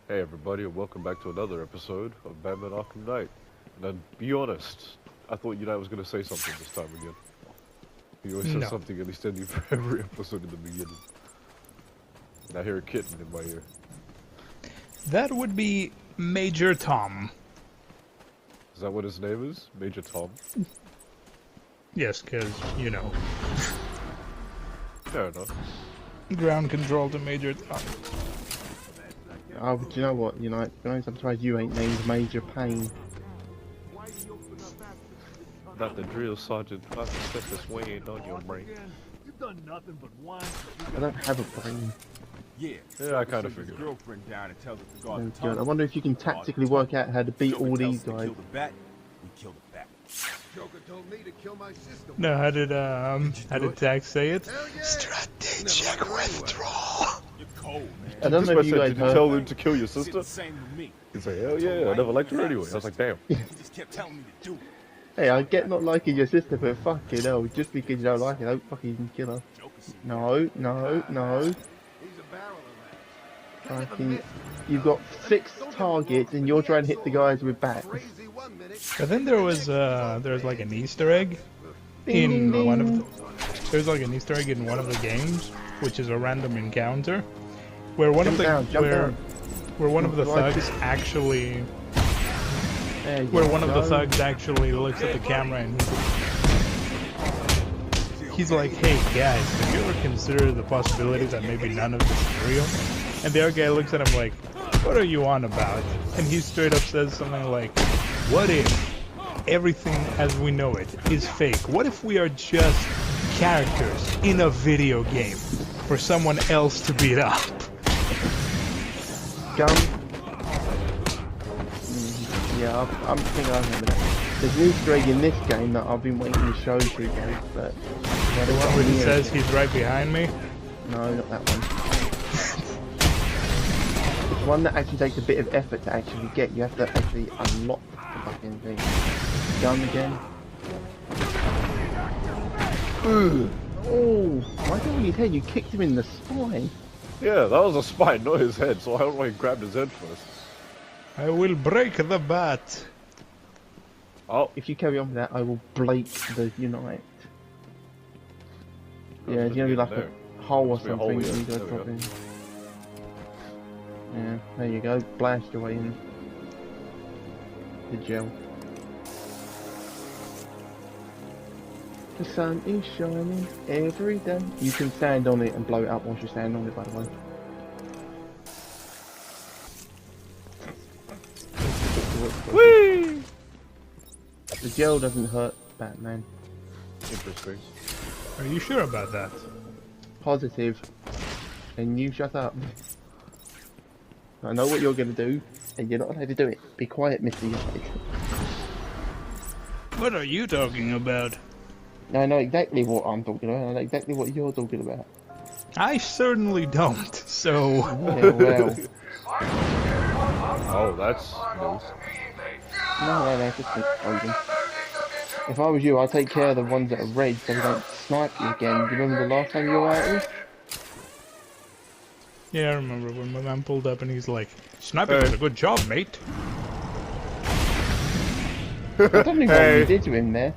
Hey everybody, and welcome back to another episode of Batman Arkham Knight. And then, be honest, I thought Unite was going to say something this time again. He always says No. something at least ending for every episode in the beginning. And I hear a kitten in my ear. That would be Major Tom. Is that what his name is? Major Tom? Yes, because, you know, Fair enough. ground control to Major Tom. Oh, but you know what, Unite? I'm surprised you ain't named Major Payne. Not the drill sergeant. Not the step that's weighing on your brain. You've done nothing but whine. I don't have a brain. Yeah, I kind of figured. Girlfriend down and tells us to Oh, guard the God. I tunnel. wonder if you can tactically work out how to beat all these guys. Kill the bat. We kill the bat. Joker told me to kill my sister. No, how did Tax say it? Hell yeah. Strategic Never liked her withdrawal. You're cold, man. I don't know if you guys Did you tell heard. him to kill your It's the sister? same with me. He's like, hell yeah, I never liked her anyway. I was like, damn. He just kept telling me to do it. Hey, I get not liking your sister, but fucking hell, just because you don't like her, don't fucking kill her. Joker said, No, no, no. He's a barrel of rats. Fucking, you've got 6 targets and you're trying to hit the guys with bats. Crazy 1 minute. But then there's like an Easter egg Ding, in ding, one ding. of there's like an Easter egg in one of the games, which is a random encounter, where one of the Jump down. where one of the Like- thugs actually There you where one of the go. thugs actually looks at the camera and he's like, hey guys, have you ever considered the possibility that maybe none of this is real? And the other guy looks at him like, what are you on about? And he straight up says something like, what if everything as we know it is fake? What if we are just characters in a video game for someone else to beat up? Gun. Yeah, I'm thinking I remember that. There's an Easter egg in this game that I've been waiting to show to you guys, but... The one where he says he's right behind me? No, not that one. It's one that actually takes a bit of effort to actually get. You have to actually unlock the fucking thing. Gun again. Ugh. Oh, why don't his head? You kicked him in the spine. Yeah, that was a spine, not his head, so I don't know why he grabbed his head first. I will break the bat. Oh, If you carry on with that, I will break the Unite. Yeah, it's gonna be like there. a hole or Must be a hole, something. yeah. You gotta There we drop go. in. Yeah, there you go. Blast your way in. The gel. The sun is shining every day. You can stand on it and blow it up once you stand on it, by the way. Whee! The gel doesn't hurt Batman. Interesting. Are you sure about that? Positive. And you shut up. I know what you're gonna do, and you're not allowed to do it. Be quiet, Mr. United. What are you talking about? I know exactly what I'm talking about. I know exactly what you're talking about. I certainly don't, so... Yeah, well. Oh, that's news. No, just frozen. If I was you, I'd take care of the ones that are red so they don't snipe you again. Do you remember the last time you were out? Yeah, I remember when my man pulled up and he's like, sniping was a good job, mate. I don't know what Hey. you did to him there.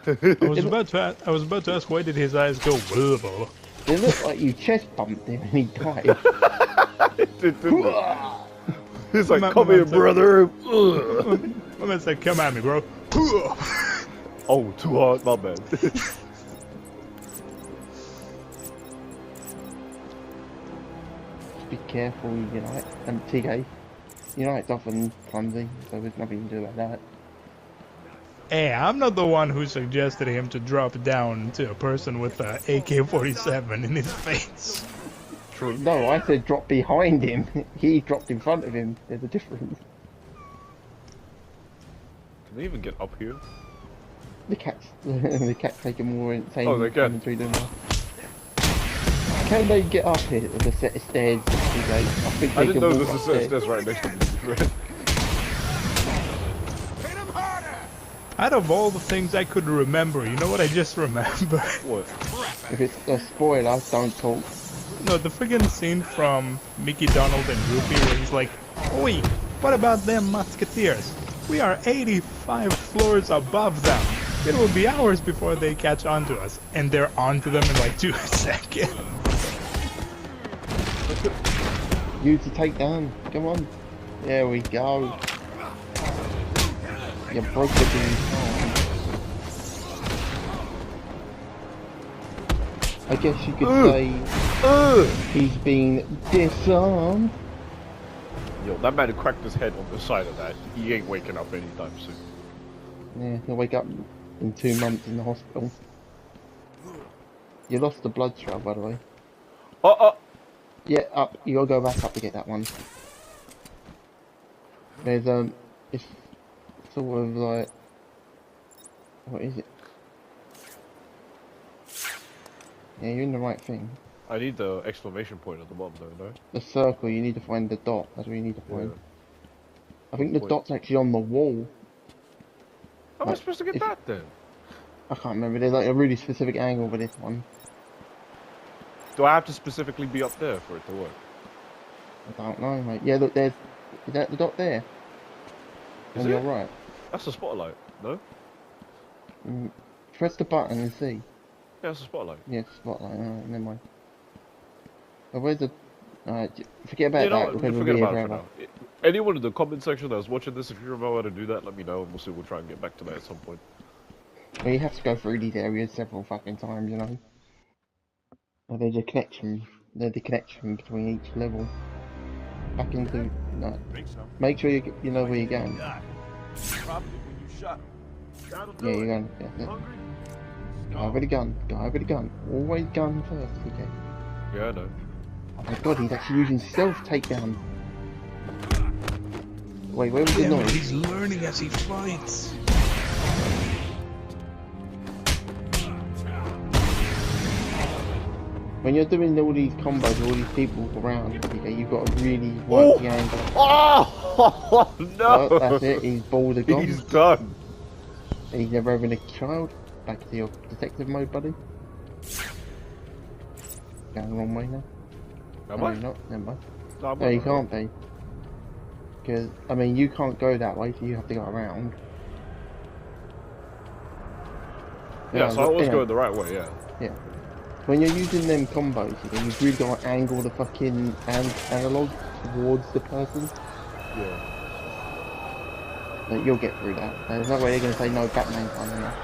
I was about to ask why did his eyes go blah, blah. It looked like you chest bumped him and he died. He's like, My- come my here, man said- brother. Ugh. My man said, come at me, bro. Oh, too hard, my bad. Just be careful, Unite. And TK. Unite's often clumsy, so there's nothing you can do about that. Hey, I'm not the one who suggested him to drop down to a person with a AK-47 in his face. True. No, I said drop behind him. He dropped in front of him. There's a difference. Can they even get up here? The cat's taking more insane Oh, they can. inventory than that. Can they get up here? There's a set of stairs. I think I they didn't can know walk this is upstairs. that's right next to me. Hit him harder. Out of all the things I could remember, you know what I just remembered? What? If it's a spoiler, don't talk. No, the friggin' scene from Mickey, Donald, and Goofy where he's like, "Oi, what about them musketeers? We are 85 floors above them. It will be hours before they catch on to us." And they're onto them in like 2 seconds. Use the takedown. Come on. There we go. You broke the beam. I guess you could say he's been disarmed. Yo, that man who cracked his head on the side of that, he ain't waking up anytime soon. Yeah, he'll wake up in 2 months in the hospital. You lost the blood trail, by the way. Yeah, up. You gotta go back up to get that one. There's it's sort of like, what is it? Yeah, you're in the right thing. I need the exclamation point at the bottom though, no? The circle, you need to find the dot. That's what you need to find. Yeah. I think the Point. dot's actually on the wall. How am I Like, supposed to get if- that then? I can't remember. There's like a really specific angle for this one. Do I have to specifically be up there for it to work? I don't know, mate. Yeah, look, there's. Is that the dot there? Is On your it? right. That's the spotlight, no? Press the button and see. Yeah, that's the spotlight. Yeah, spotlight. Alright, never mind. But where's the? Alright, forget about You know that what, because we'll forget be here about it for forever. now. Anyone in the comment section that's watching this, if you remember how to do that, let me know and we'll try and get back to that at some point. Well, you have to go through these areas several fucking times, you know. Well, there's a connection. There's the connection between each level. Back into. No. Think so. Make sure you know where you're going. God. Probably when you shot him. That'll do Yeah, it. you're going. Yeah. Hungry? Go over the gun. Go over the gun. Always gun first, okay? Yeah, I know. Oh my god, he's actually using stealth takedown. Wait, where was the Damn it, noise? he's learning as he fights. When you're doing all these combos, all these people around, okay, you've got to really work the angle. Oh no! Well, that's it, he's balled a gun. He's done. He's never having a child. Back to your detective mode, buddy. Going the wrong way now. Am No, I? you're not. Never mind. No, I'm No, you not. can't be. Because, I mean, you can't go that way, so you have to go around. Yeah, so I was yeah. going the right way, yeah. Yeah. When you're using them combos, you've really got to angle the fucking analog towards the person. Yeah. Like, you'll get through that. There's no way they're going to say no, Batman can't do that.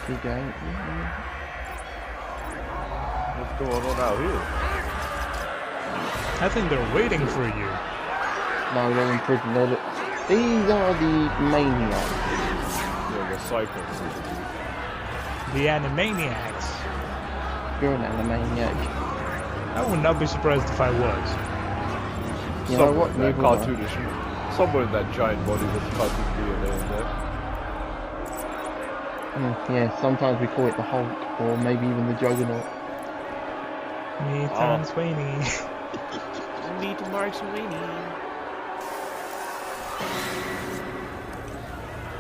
Keep going. What's going on out here? I think they're waiting for you. No, they're in prison. These are the maniacs. Yeah, the psycho. The Animaniacs. You're an animaniac. I would not be surprised if I was. You know Somewhere what? in that Neither will I. cartoonish, somewhere in that giant body with cartoon DNA in there. Yeah, sometimes we call it the Hulk, or maybe even the Juggernaut. Me, Tom Sweeney. Need to Mark Sweeney.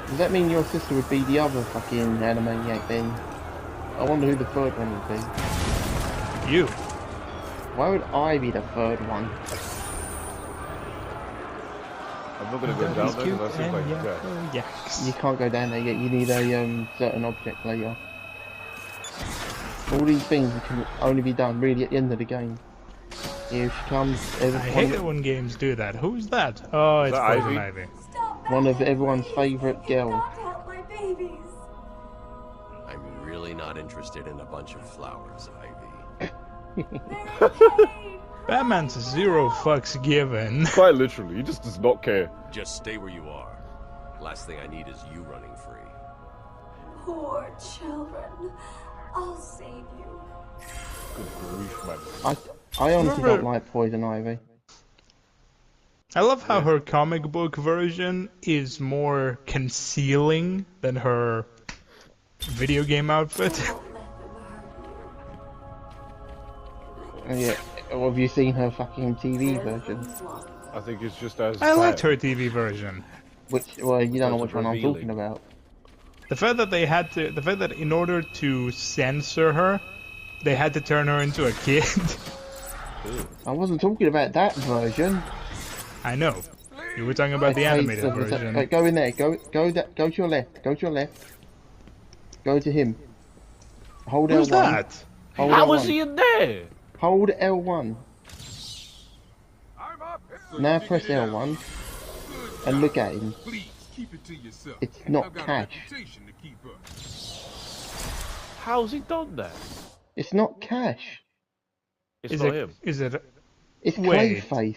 Does that mean your sister would be the other fucking animaniac then? I wonder who the third one would be. You. Why would I be the third one? I'm not gonna go down there because that seems like death. Yes. You can't go down there yet, you need a certain object later. All these things can only be done really at the end of the game. Here she comes, I hate it when games do that. Who's that? Oh, it's that Poison Ivy? Ivy. one of everyone's favourite girl. Out my babies. I'm really not interested in a bunch of flowers, Ivy. They're insane. Batman's zero fucks given. Quite literally, he just does not care. Just stay where you are. Last thing I need is you running free. Poor children. I'll save you. Good grief, man. I honestly Remember- don't like Poison Ivy. I love how her comic book version is more concealing than her video game outfit. Don't let them hurt you. Yeah, or have you seen her fucking TV version? I think it's just as I liked bad. her TV version. Which, well, you don't know That's which one I'm revealing. talking about. The fact that in order to censor her, they had to turn her into a kid. I wasn't talking about that version. I know. You were talking about the animated Okay, so- version. right, go in there. Go to your left. Go to your left. Go to him. Hold Who's L1. that? Hold How L1. was he in there? Hold L1. I'm up. Now press L1 and look at him. Please keep it to yourself. It's not I've got a cash. reputation to keep up. How's he done that? It's not Cash. It's not him. Is it? It's Wait. Clayface.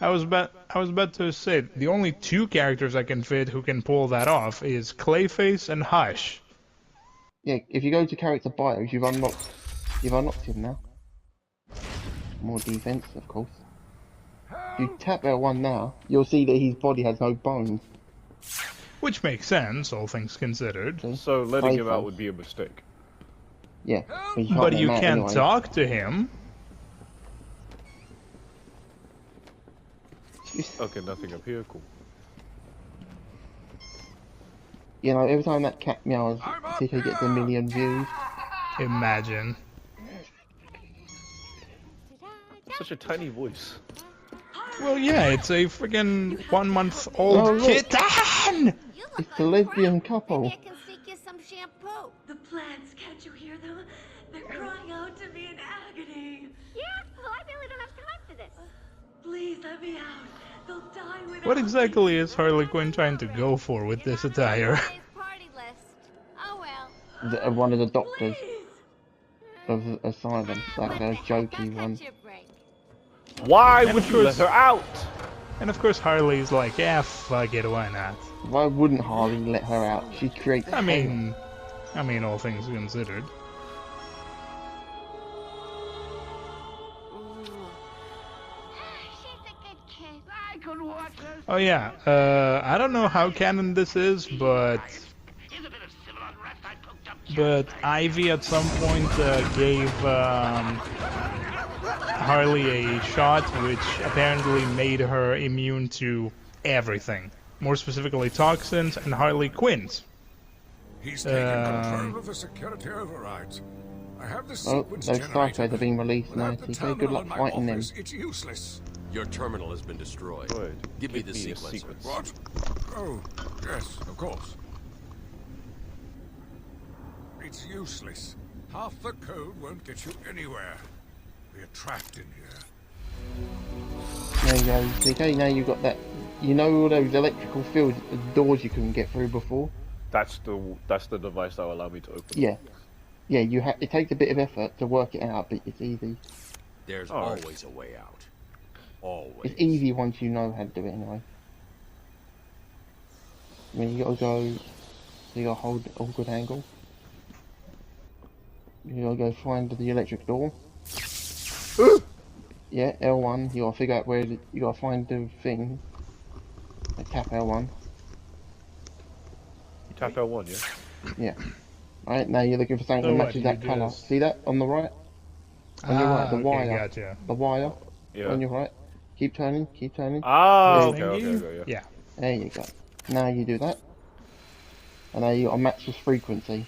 I was about to say the only two characters I can fit who can pull that off is Clayface and Hush. Yeah, if you go to character bios, you've unlocked him now. More defense, of course. If you tap L1 now, you'll see that his body has no bones. Which makes sense, all things considered. See? So letting him Clayface. out would be a mistake. Yeah, but you can't, But let you him out can't anyway. talk to him. Okay, nothing up here. Cool. You know, every time that cat meows, TK gets a million views. Imagine. Such a tiny voice. Well, yeah, it's a friggin' 1 month old Oh, look. kitten! It's the lesbian couple. Maybe I can sneak you some shampoo. The plants, can't you hear them? They're crying out to me in agony. Yeah? Well, I really don't have time for this. Please let me out. They'll die without What me. exactly is Harley Quinn trying to go for with this attire? Today's party list. Oh well. One of the doctors Please. of Asylum, that jokey one. Catch your break. Why And would of you let course- her out? And of course Harley's like, yeah, fuck it, why not? Why wouldn't Harley let her out? She creates I mean, all things considered. She's a good kid. I could watch her. Oh yeah, I don't know how canon this is, but Here's a bit of civil unrest I cooked up. but Ivy at some point gave Harley a shot which apparently made her immune to everything. More specifically toxins and Harley Quinns. He's taking control of the security overrides. I have the Oh, sequence those generator. Starfeds are being released now. Without the TK, good terminal luck in my fighting them. office, it's useless. Your terminal has been destroyed. Wait, Give me the a sequencer. sequence. What? Oh, yes, of course. It's useless. Half the code won't get you anywhere. We're trapped in here. There you go, TK, now you've got that. You know all those electrical fields, the doors you couldn't get through before? That's the device that will allow me to open. Yeah. Yeah, it takes a bit of effort to work it out, but it's easy. There's Alright. always a way out. Always. It's easy once you know how to do it anyway. I mean, you gotta go, so you gotta hold all good angle. You gotta go find the electric door. Yeah, L1, you gotta figure out where, you gotta find the thing. Tap L1. You tap L1, yeah? Yeah. Alright, now you're looking for something So that what, matches you that colour. just- See that on the right? On your right, the okay, wire. gotcha. The wire Yeah. on your right. Keep turning, keep turning. Ah, This okay, okay, thingy? okay, yeah. Yeah. There you go. Now you do that. And now you gotta match this frequency.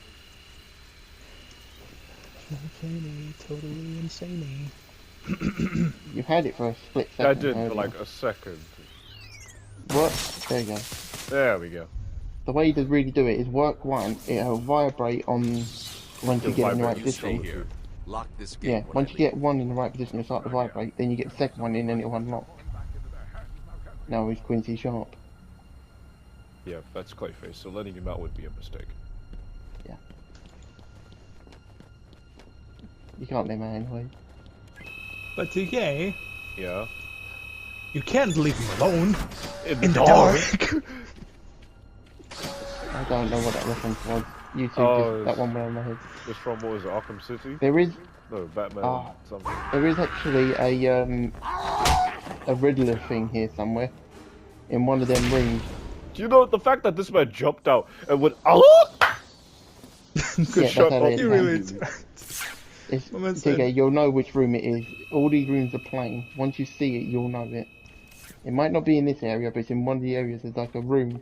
Totally insane. You've had it for a split I second. did for earlier. like a second. What? There you go. There we go. The way to really do it is work one, it'll vibrate on once you It'll get in the right vibrate. You stay position. here. Lock this gate. Yeah, when once I you leave. get one in the right position, it'll start to vibrate, then you get the second one in and it'll unlock. Now he's Quincy Sharp. Yeah, that's Clayface, so letting him out would be a mistake. You can't let him out anyway. But TK, Yeah. you can't leave him alone In in the dark. I don't know what that reference was. You two, Oh, just, that one went on my head. It's from, what was it, Arkham City? There is No, Batman Ah. something. There is actually a Riddler thing here somewhere. In one of them rooms. Do you know the fact that this man jumped out and went, oh! Yeah, that's shut how up. they You really attack. It's, Well, that's TK, it. you'll know which room it is. All these rooms are plain. Once you see it, you'll know it. It might not be in this area, but it's in one of the areas. There's like a room.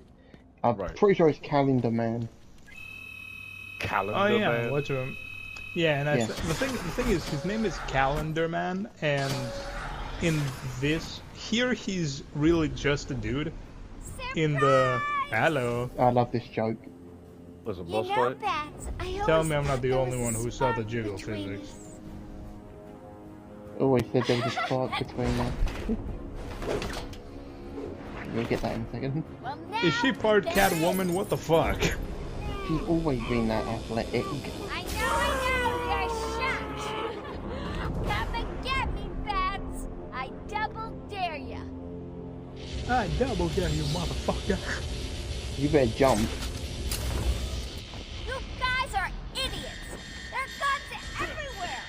I'm Right. pretty sure it's Calendar Man. Calendar Oh yeah, Man. what's him? Yeah, and Yeah. the thing is, his name is Calendar Man, and in this here he's really just a dude. In the hello, I love this joke. Was a You boss know, fight? Bats, I tell always me I'm not thought the there only was one a who saw the spark jiggle between physics. us. Always said there was a spark between us. You'll get that in a second. Well, now Is she part there Catwoman? What the fuck? She's always been that athletic. I know, you're shocked. Come and get me, Bats. I double dare ya. I double dare you, motherfucker. You better jump. You guys are idiots. There are guns everywhere.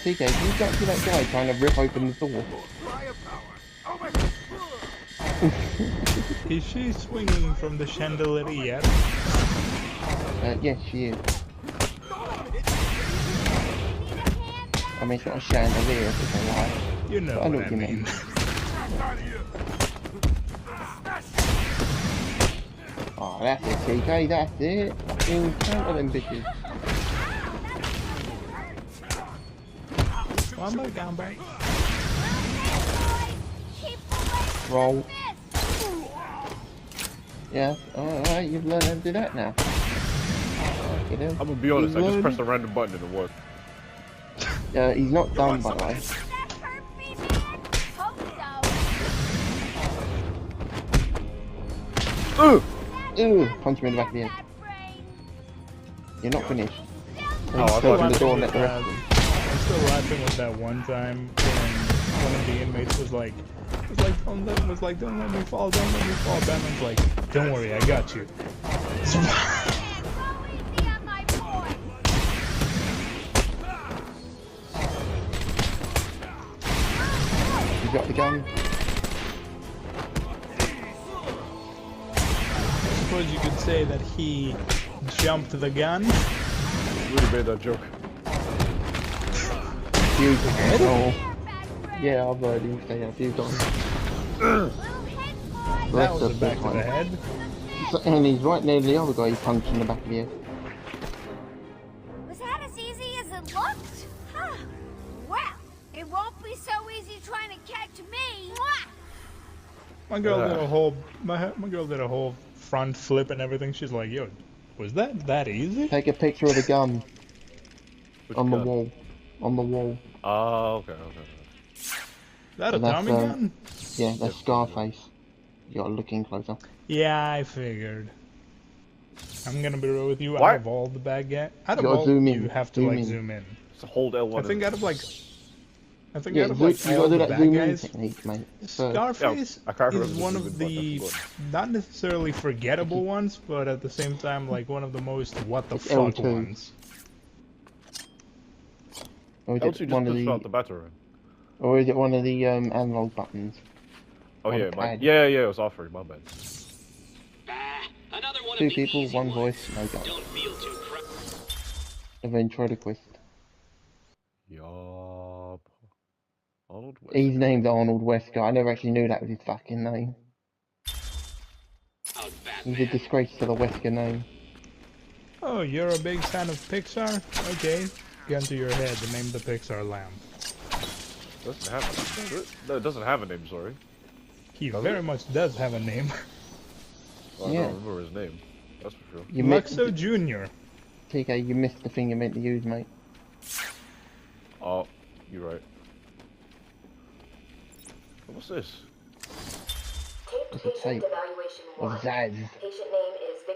TK, can you jump to that guy trying to rip open the door? Is she swinging from the chandelier yet? Yes, she is. I mean, it's not a chandelier, it's a light. You know I know what I what you mean. mean. Oh, that's it, TK, that's it. Encounter them bitches. One more down, back. Roll. Yeah, alright, you've learned how to do that now. I'm gonna be honest, I just pressed a random button and it worked. He's not done, by the way. Ew! Punch me in the back of the head. You're not finished. Oh, I Close thought the door and let the rest of them. I'm still laughing with that one time when one of the inmates was like, don't let me fall, don't let me fall. Batman's like, don't worry, I got you. You got the gun? I suppose you could say that he jumped the gun. Really made that joke. You oh. Yeah, I've heard him say that a few times. That was a back to the head. And he's right near the other guy he punched in the back of the head. Was that as easy as it looked? Huh. Well, it won't be so easy trying to catch me. Mwah! My girl did a whole my girl did a whole front flip and everything. She's like, yo, was that easy? Take a picture of the gun. Which On gun? the wall. On the wall. Oh, okay. That a And that's, Tommy gun? Yeah, that's Scarface. You gotta look in closer. Yeah, I figured. I'm gonna be real with you. What? Out of all the bad guys, out of You gotta all, zoom in, you have to zoom like in. zoom in. So hold L1. I think out of like, I think Yeah, out of you like all gotta do the that bad zoom in guys, technique, mate. First. Scarface I can't is remember one the of zoom in button, I the forgot. not necessarily forgettable ones, but at the same time like one of the most what the It's fuck L2. ones. Or is L2 it just one of pushed out the... the batarang. Or is it one of the analog buttons? Oh Or yeah, the my, pad? yeah, it was offering, my bad. Another one Two of the people, easy one ones. voice, no gun. Don't feel too A ventriloquist. Yup. Arnold Wesker. He's named Arnold Wesker. I never actually knew that was his fucking name. proud He's a Batman. disgrace to the Wesker name. Oh, you're a big fan of Pixar? Okay, gun to your head. Name the Pixar lamp. Doesn't have a name. No, it doesn't have a name, sorry. He Does very it? much does have a name. Well, I Yeah. don't remember his name. That's for sure. You missed... Luxo Jr. TK, you missed the thing you meant to use, mate. Oh, you're right. What's this? It's a tape of Zaz.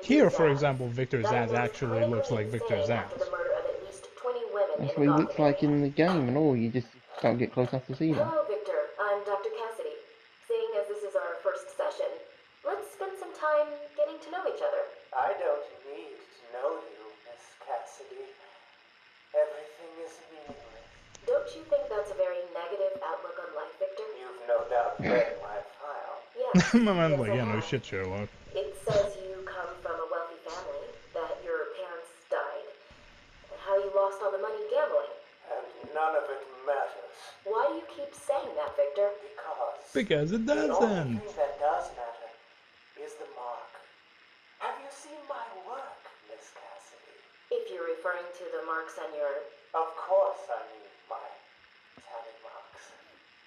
Here, for example, Victor Zaz actually looks like Victor Zaz. That's what he looks like in the game and all. You just don't get close enough to see that. Hello, Victor. I'm Dr. Cassidy. Seeing as this is our first session, let's spend some time getting to know each other. I don't need to know you, Miss Cassidy. Everything is meaningless. Don't you think that's a very negative outlook on life, Victor? You've no doubt read my file. Yes. My man's Yes, like, I yeah, no have. shit, Sherlock. It says you come from a wealthy family, that your parents died, and how you lost all the money gambling. And none of it matters. Why do you keep saying that, Victor? Because Because it the only doesn't. thing that does matter is the mark. Have you seen my work? you're referring to the marks on your... Of course I mean my tally marks.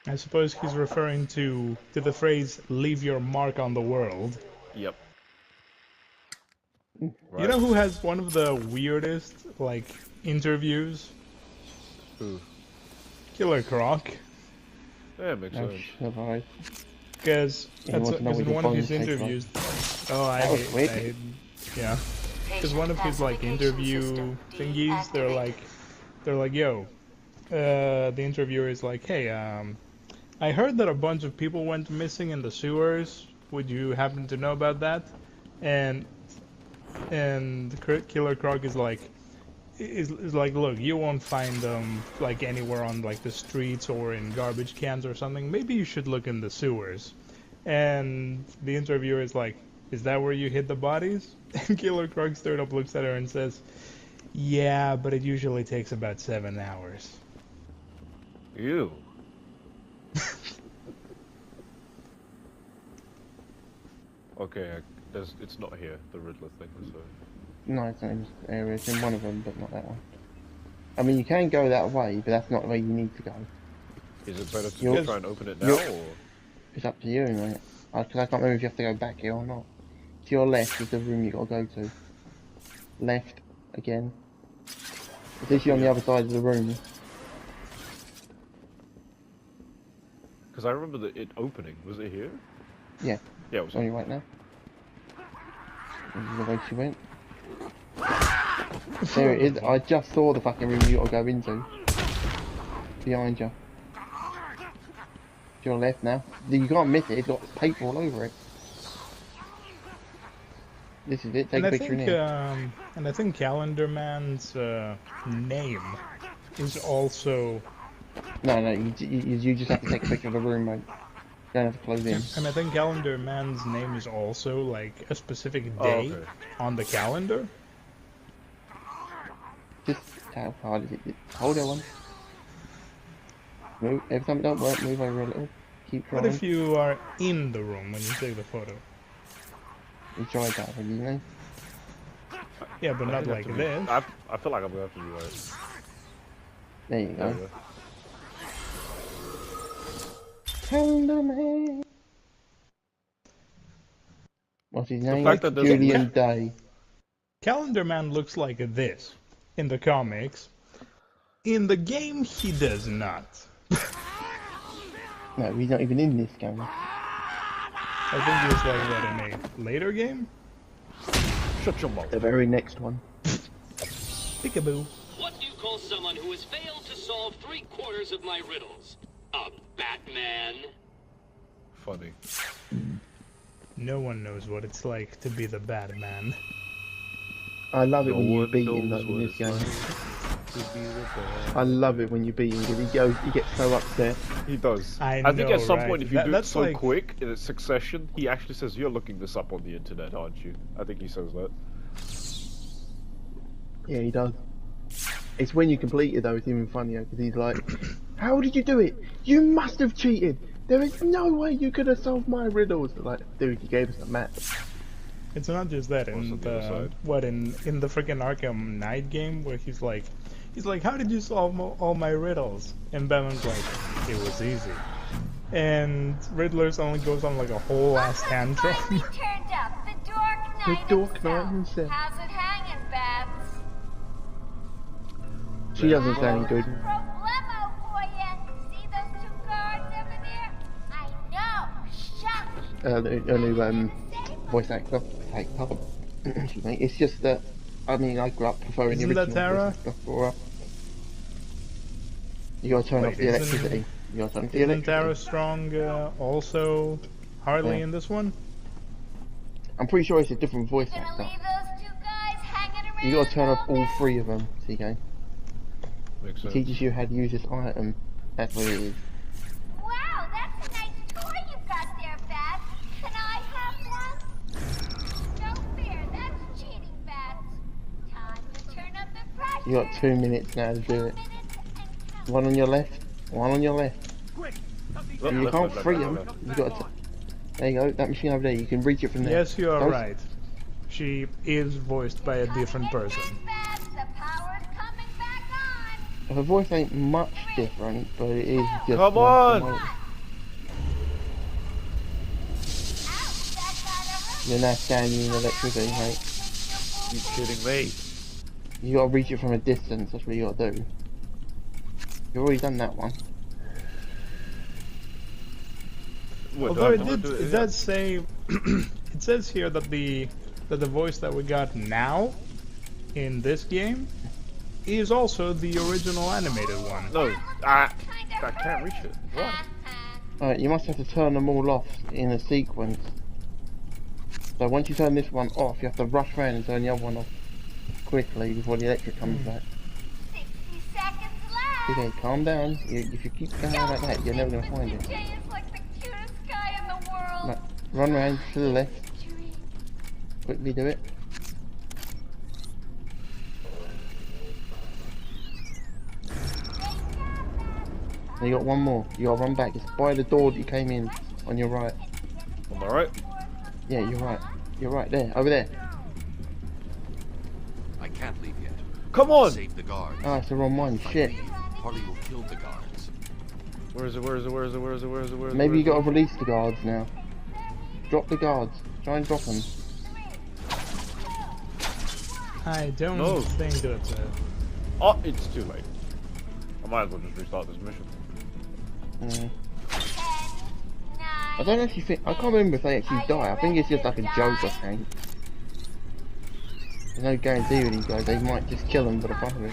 I suppose he's referring to the phrase "leave your mark on the world." Yep. Right. You know who has one of the weirdest, like, interviews? Who? Killer Croc. Yeah, makes sense. Alright. Because Yeah, in one of his interviews... Oh, I hate... Yeah. Because one of his, like, interview thingies, they're like, yo, the interviewer is like, hey, I heard that a bunch of people went missing in the sewers. Would you happen to know about that? And Killer Croc is like, look, you won't find them like anywhere on like the streets or in garbage cans or something. Maybe you should look in the sewers. And the interviewer is like, is that where you hid the bodies? And Killer Croc straight up looks at her and says, yeah, but it usually takes about 7 hours. Ew. Okay, it's not here, the Riddler thing, so... No, it's not in this area. It's in one of them, but not that one. I mean, you can go that way, but that's not the way you need to go. Is it better to try and open it now, or...? It's up to you, mate. Because I can't remember if you have to go back here or not. To your left is the room you gotta go to. Left, again. It's literally on the other side of the room. Because I remember it opening. Was it here? Yeah. Yeah, it was on your right now. This is the way she went. There it is. I just saw the fucking room you gotta go into. Behind you. To your left now. You can't miss it. It's got paper all over it. This is it. Take a picture in here. And I think Calendar Man's name is also... No, you just have to take a picture of the room, mate. You don't have to close in. And I think Calendar Man's name is also like a specific day on the calendar. Just how hard is it? Hold on. Move. Every time it don't work, move over a little. Keep trying. What if you are in the room when you take the photo? You tried that, have you, know? Yeah, but not like this. I feel like I'm gonna have to do that. There you go. Calendar Man. What's his name? Julian Day. Calendar Man looks like this in the comics. In the game, he does not. No, he's not even in this game. I think he was like that in a later game. Shut your mouth. The very next one. Peekaboo. What do you call someone who has failed to solve 3/4 of my riddles? A Batman? Funny. No one knows what it's like to be the Batman. I love it when you beat him like in this game. I love it when you beat him because he gets so upset. He does. I think at some point if you do it so quick in a succession, he actually says, "You're looking this up on the internet, aren't you?" I think he says that. Yeah, he does. It's when you complete it though, it's even funnier because he's like, "How did you do it? You must have cheated. There is no way you could have solved my riddles." Like, dude, you gave us a map. It's not just that. In the in the freaking Arkham Knight game where he's like, "How did you solve all my riddles?" And Batman's like, "It was easy." And Riddler's only goes on like a whole ass tantrum. Finally turned up, the Dark Knight himself. How's it hanging, Babs? She doesn't sound good. Problemo for you. See those 2 guards over there? I know. Shut. A new voice actor. Excuse me. It's just that. I mean, I grew up preferring the original voice before. You gotta turn off the electricity. You gotta turn off the electricity. Isn't Tara Strong also Harley in this one? I'm pretty sure it's a different voice actor. You gotta turn off all 3 of them, TK. Makes sense. It teaches you how to use this item. That's what it is. Wow, that's a nice toy you've got there, Babs. Can I have one? No fear, that's cheating, Babs. Time to turn up the pressure. You got 2 minutes now to do it. One on your left. One on your left. You can't free them. You got to. There you go. That machine over there. You can reach it from there. Yes, you are right. She is voiced by a different person. Babs, the Her voice ain't much different, but it is just. Come on! You're now standing in electricity, mate. You kidding me? You gotta reach it from a distance, that's what you gotta do. You've already done that one. What, Although do I have to do it does say, it says here that the voice that we got now in this game is also the original animated one. No, I can't reach it. What? Alright, you must have to turn them all off in a sequence. So once you turn this one off, you have to rush around and turn the other one off quickly before the electric comes back. 60 seconds left. Okay, calm down. If you keep going like that, you're never gonna find it. Jay is like the cutest guy in the world. Right, run around to the left. Quickly do it. Now you got one more. You gotta run back. It's by the door that you came in on your right. Am I right? Yeah, you're right. You're right there. Over there. I can't leave yet. Come on! Save the guards. Ah, it's the wrong one. If I Shit. leave, Harley will kill the guards. Where is it? Where is it? Where is it? Where is it? Where is it? Where is it? Maybe you gotta release the guards now. Drop the guards. Try and drop them. I don't think that's it. Oh, it's too late. I might as well just restart this mission. I don't actually think. I can't remember if they actually die. I think it's just like a joke, I think. There's no guarantee with these guys. They might just kill them for the fun of it.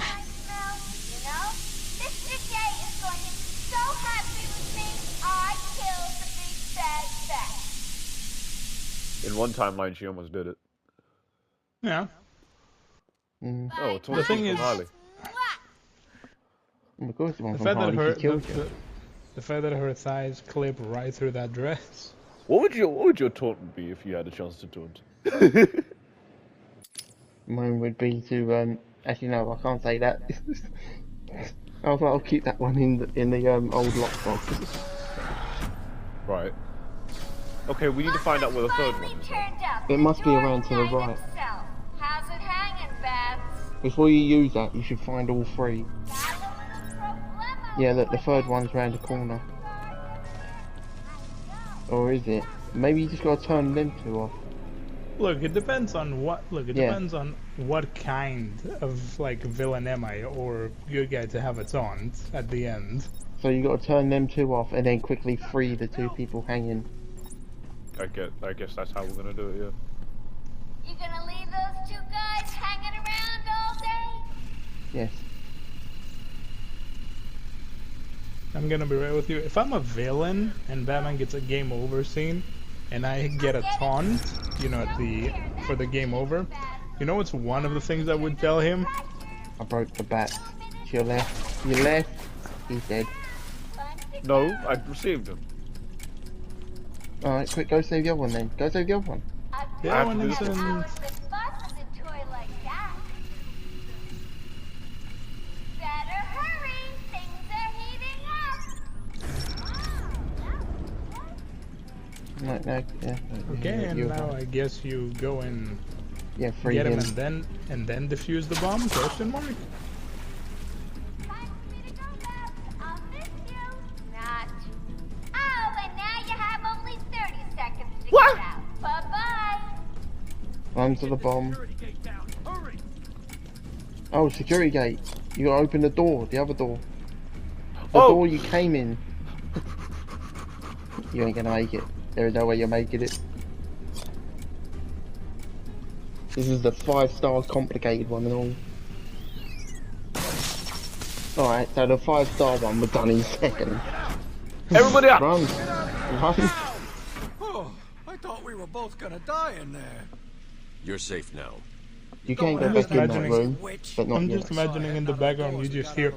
In one timeline, she almost did it. Yeah. Oh, it's The thing is, Of course, the one the from fact that Harley, her she killed you. the fact that her thighs clip right through that dress. What would your taunt be if you had a chance to taunt? Mine would be to actually no, I can't say that. I'll keep that one in the old lockbox. Right. Okay, we need to find out where the third one is. It must be around to the right. How's it hanging, Babs? Before you use that, you should find all three. Yeah, look, the third one's round the corner. Or is it? Maybe you just gotta turn them two off. Look, it depends on what. Look, it depends on what kind of like villain am I or good guy to have a taunt at the end. So you gotta turn them two off and then quickly free the two people hanging. I guess that's how we're gonna do it, yeah. You gonna leave those two guys hanging around all day? Yes. I'm gonna be right with you. If I'm a villain and Batman gets a game over scene, and I get a taunt, you know, for the game over, you know what's one of the things I would tell him? I broke the bat. To your left. Your left. He's dead. No, I received him. Alright, quick, go save the other one then. Go save the other one. The other one isn't. No, yeah. Okay, and now I guess you go and free get him him. and then defuse the bomb? Question mark? What? Bye-bye. Run to the bomb. Oh, security gate. You gotta open the door, the other door. The door you came in. You ain't gonna make it. There is no way you're making it. This is the 5-star complicated one and all. Alright, so the 5-star one was done in seconds. Everybody up! Run! Run! Oh, I thought we were both gonna die in there. You're safe now. You can't go back in that room, but not I'm yet. just imagining in the background you just hear.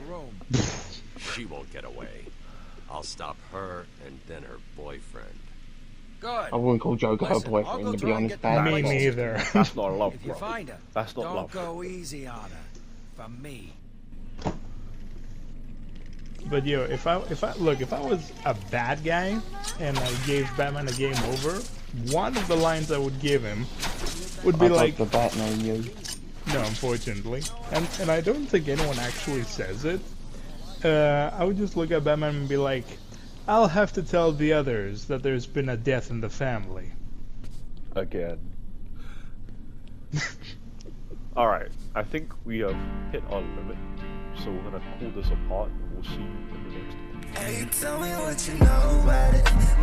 She won't get away. I'll stop her and then her boyfriend. Good. I wouldn't call Joker her Listen, boyfriend, I'll to go be try and honest. get Bad Me boy. neither. That's not love, If you bro. find her, That's not don't love. go easy on her. For me. But yo, if I was a bad guy and I gave Batman a game over, one of the lines I would give him would be like, the Batman you. no, unfortunately, and I don't think anyone actually says it, I would just look at Batman and be like, I'll have to tell the others that there's been a death in the family. Again. Alright, I think we have hit our limit, so we're gonna call this apart and we'll see you in the next one. Hey, tell me what you know about it.